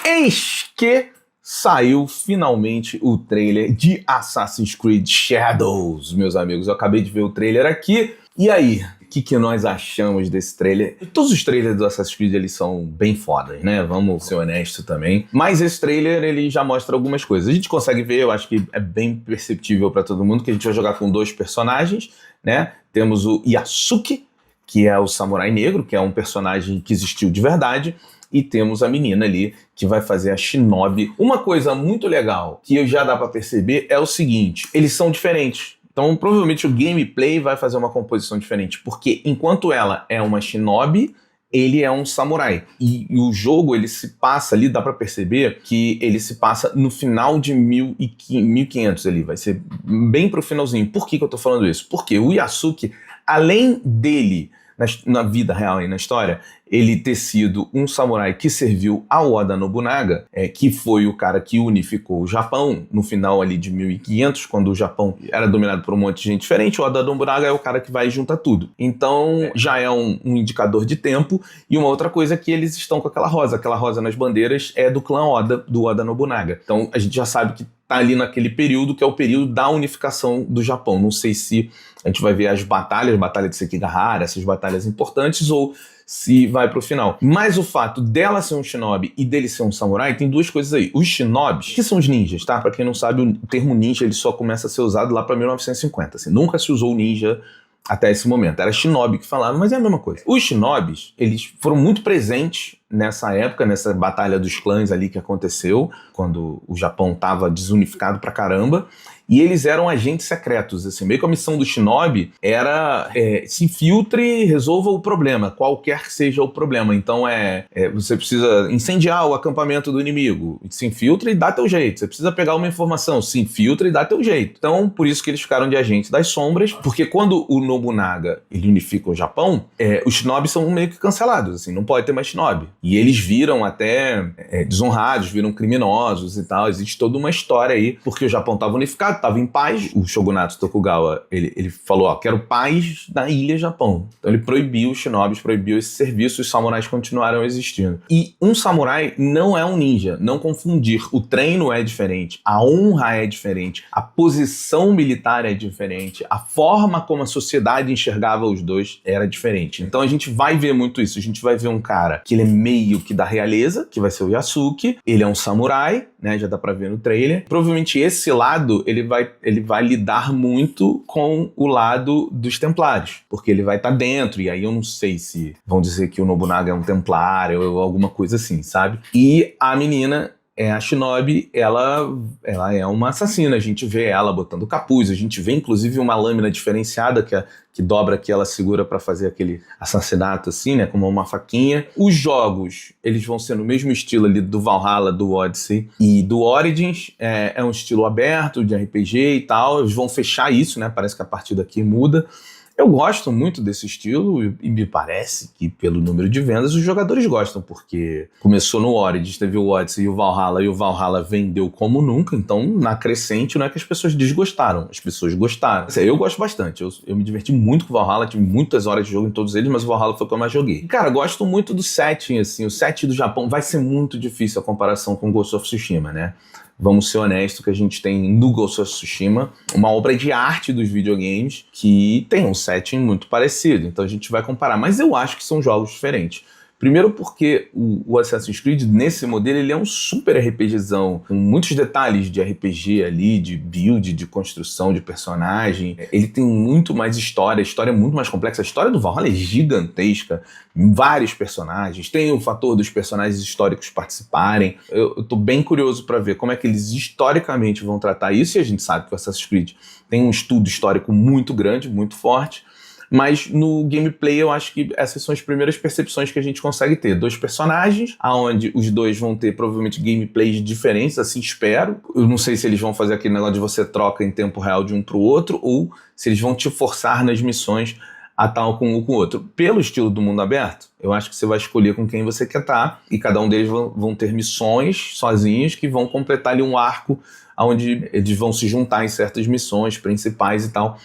Eis que saiu finalmente o trailer de Assassin's Creed Shadows, meus amigos. Eu acabei de ver o trailer aqui. E aí, o que nós achamos desse trailer? Todos os trailers do Assassin's Creed, eles são bem fodas, né? Vamos ser honestos também. Mas esse trailer, ele já mostra algumas coisas. A gente consegue ver, eu acho que é bem perceptível pra todo mundo, que a gente vai jogar com dois personagens, né? Temos o Yasuke, que é o samurai negro, que é um personagem que existiu de verdade. E temos a menina ali, que vai fazer a Shinobi. Uma coisa muito legal, que já dá pra perceber, é o seguinte. Eles são diferentes. Então, provavelmente o gameplay vai fazer uma composição diferente, porque enquanto ela é uma shinobi, ele é um samurai. E o jogo, ele se passa ali, dá pra perceber que ele se passa no final de 1500 ali, vai ser bem pro finalzinho. Por que eu tô falando isso? Porque o Yasuke, além dele, na vida real e na história, ele ter sido um samurai que serviu ao Oda Nobunaga, que foi o cara que unificou o Japão no final ali de 1500, quando o Japão era dominado por um monte de gente diferente. O Oda Nobunaga é o cara que vai juntar tudo. Então já é um indicador de tempo. E uma outra coisa é que eles estão com aquela rosa nas bandeiras é do clã Oda, do Oda Nobunaga. Então a gente já sabe que tá ali naquele período que é o período da unificação do Japão. Não sei se a gente vai ver as batalhas, batalha de Sekigahara, essas batalhas importantes, ou se vai pro final. Mas o fato dela ser um shinobi e dele ser um samurai, tem duas coisas aí. Os shinobis, que são os ninjas, tá? Pra quem não sabe, o termo ninja ele só começa a ser usado lá pra 1950. Assim, nunca se usou ninja até esse momento. Era shinobi que falava, mas é a mesma coisa. Os shinobis, eles foram muito presentes nessa época, nessa batalha dos clãs ali que aconteceu, quando o Japão estava desunificado pra caramba, e eles eram agentes secretos, assim, meio que a missão do shinobi era se infiltre e resolva o problema, qualquer que seja o problema. Então você precisa incendiar o acampamento do inimigo, se infiltra e dá teu jeito. Você precisa pegar uma informação, se infiltra e dá teu jeito. Então, por isso que eles ficaram de agentes das sombras, porque quando o Nobunaga ele unifica o Japão, os shinobis são meio que cancelados, assim, não pode ter mais shinobi. E eles viram até desonrados, viram criminosos e tal. Existe toda uma história aí, porque o Japão estava unificado, estava em paz. O shogunato Tokugawa, ele falou, quero paz na ilha Japão. Então ele proibiu os shinobis, proibiu esse serviço, os samurais continuaram existindo. E um samurai não é um ninja, não confundir. O treino é diferente, a honra é diferente, a posição militar é diferente, a forma como a sociedade enxergava os dois era diferente. Então a gente vai ver muito isso. A gente vai ver um cara que ele é meio que da realeza, que vai ser o Yasuke, ele é um samurai, né, já dá pra ver no trailer. Provavelmente esse lado, ele vai lidar muito com o lado dos templários, porque ele vai estar dentro, e aí eu não sei se vão dizer que o Nobunaga é um templário ou alguma coisa assim, sabe? E a menina, a Shinobi, ela é uma assassina, a gente vê ela botando capuz, a gente vê inclusive uma lâmina diferenciada que dobra aqui, ela segura pra fazer aquele assassinato assim, né, como uma faquinha. Os jogos, eles vão ser no mesmo estilo ali do Valhalla, do Odyssey e do Origins, é um estilo aberto de RPG e tal, eles vão fechar isso, né, parece que a partir daqui muda. Eu gosto muito desse estilo e me parece que pelo número de vendas os jogadores gostam, porque começou no Origins, teve o Odyssey e o Valhalla vendeu como nunca, então na crescente não é que as pessoas desgostaram, as pessoas gostaram. Eu gosto bastante, eu me diverti muito com o Valhalla, tive muitas horas de jogo em todos eles, mas o Valhalla foi o que eu mais joguei. E, cara, gosto muito do setting, assim, o setting do Japão vai ser muito difícil a comparação com Ghost of Tsushima, né? Vamos ser honestos que a gente tem no Ghost of Tsushima uma obra de arte dos videogames que tem um setting muito parecido, então a gente vai comparar, mas eu acho que são jogos diferentes. Primeiro porque o Assassin's Creed, nesse modelo, ele é um super RPGzão, com muitos detalhes de RPG ali, de build, de construção de personagem. Ele tem muito mais história, a história é muito mais complexa. A história do Valhalla é gigantesca, vários personagens, tem o fator dos personagens históricos participarem. Eu tô bem curioso para ver como é que eles historicamente vão tratar isso, e a gente sabe que o Assassin's Creed tem um estudo histórico muito grande, muito forte. Mas no gameplay eu acho que essas são as primeiras percepções que a gente consegue ter. Dois personagens, aonde os dois vão ter provavelmente gameplays diferentes, assim espero. Eu não sei se eles vão fazer aquele negócio de você troca em tempo real de um pro outro, ou se eles vão te forçar nas missões a tal com um com o outro. Pelo estilo do mundo aberto, eu acho que você vai escolher com quem você quer estar, e cada um deles vão ter missões sozinhos que vão completar ali um arco onde eles vão se juntar em certas missões principais e tal,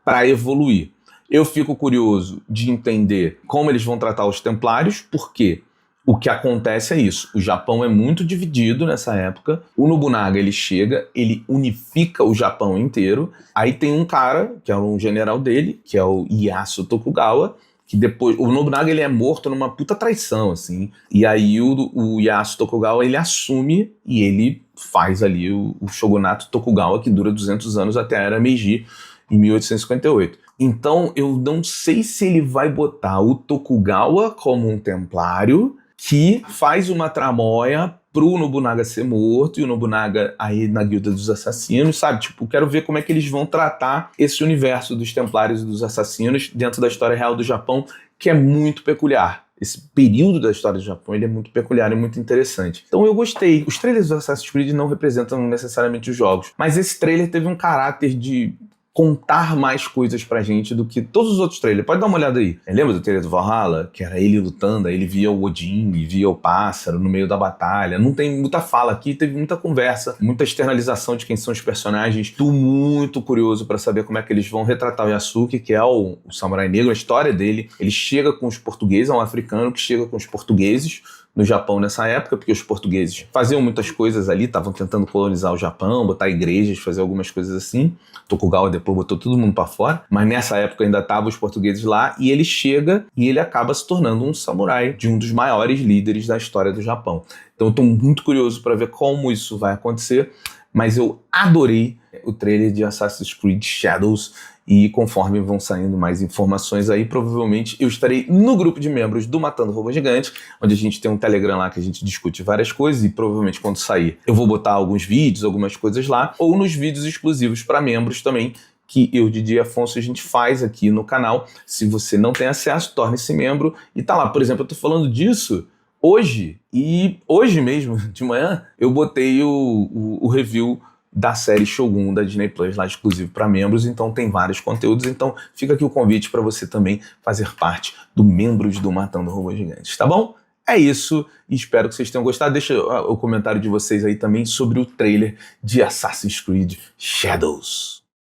para evoluir. Eu fico curioso de entender como eles vão tratar os templários, porque O que acontece é isso, o Japão é muito dividido nessa época, o Nobunaga ele chega, ele unifica o Japão inteiro, aí tem um cara, que é um general dele, que é o Ieyasu Tokugawa, que depois, o Nobunaga ele é morto numa puta traição, assim, e aí o Ieyasu Tokugawa ele assume e ele faz ali o shogunato Tokugawa, que dura 200 anos até a Era Meiji, em 1858. Então eu não sei se ele vai botar o Tokugawa como um templário, que faz uma tramóia pro Nobunaga ser morto e o Nobunaga aí na Guilda dos Assassinos, sabe? Tipo, quero ver como é que eles vão tratar esse universo dos Templários e dos Assassinos dentro da história real do Japão, que é muito peculiar. Esse período da história do Japão ele é muito peculiar e muito interessante. Então eu gostei. Os trailers do Assassin's Creed não representam necessariamente os jogos, mas esse trailer teve um caráter de contar mais coisas pra gente do que todos os outros trailers. Pode dar uma olhada aí. Lembra do trailer do Valhalla? Que era ele lutando, aí ele via o Odin, via o pássaro no meio da batalha. Não tem muita fala aqui, teve muita conversa, muita externalização de quem são os personagens. Tô muito curioso pra saber como é que eles vão retratar o Yasuke, que é o samurai negro, a história dele. Ele chega com os portugueses, é um africano que chega com os portugueses no Japão nessa época, porque os portugueses faziam muitas coisas ali, estavam tentando colonizar o Japão, botar igrejas, fazer algumas coisas assim. Tokugawa depois botou todo mundo para fora, mas nessa época ainda estavam os portugueses lá, e ele chega e ele acaba se tornando um samurai de um dos maiores líderes da história do Japão. Então eu tô muito curioso para ver como isso vai acontecer, mas eu adorei o trailer de Assassin's Creed Shadows, e conforme vão saindo mais informações aí, provavelmente eu estarei no grupo de membros do Matando Robô Gigante, onde a gente tem um Telegram lá que a gente discute várias coisas, e provavelmente quando sair eu vou botar alguns vídeos, algumas coisas lá, ou nos vídeos exclusivos para membros também, que eu, Didi Afonso, a gente faz aqui no canal. Se você não tem acesso, torne-se membro e tá lá. Por exemplo, eu tô falando disso hoje, e hoje mesmo, de manhã, eu botei o review da série Shogun da Disney Plus, lá exclusivo para membros, então tem vários conteúdos, então fica aqui o convite para você também fazer parte do Membros do Matando Robôs Gigantes, tá bom? É isso, e espero que vocês tenham gostado. Deixa o comentário de vocês aí também sobre o trailer de Assassin's Creed Shadows.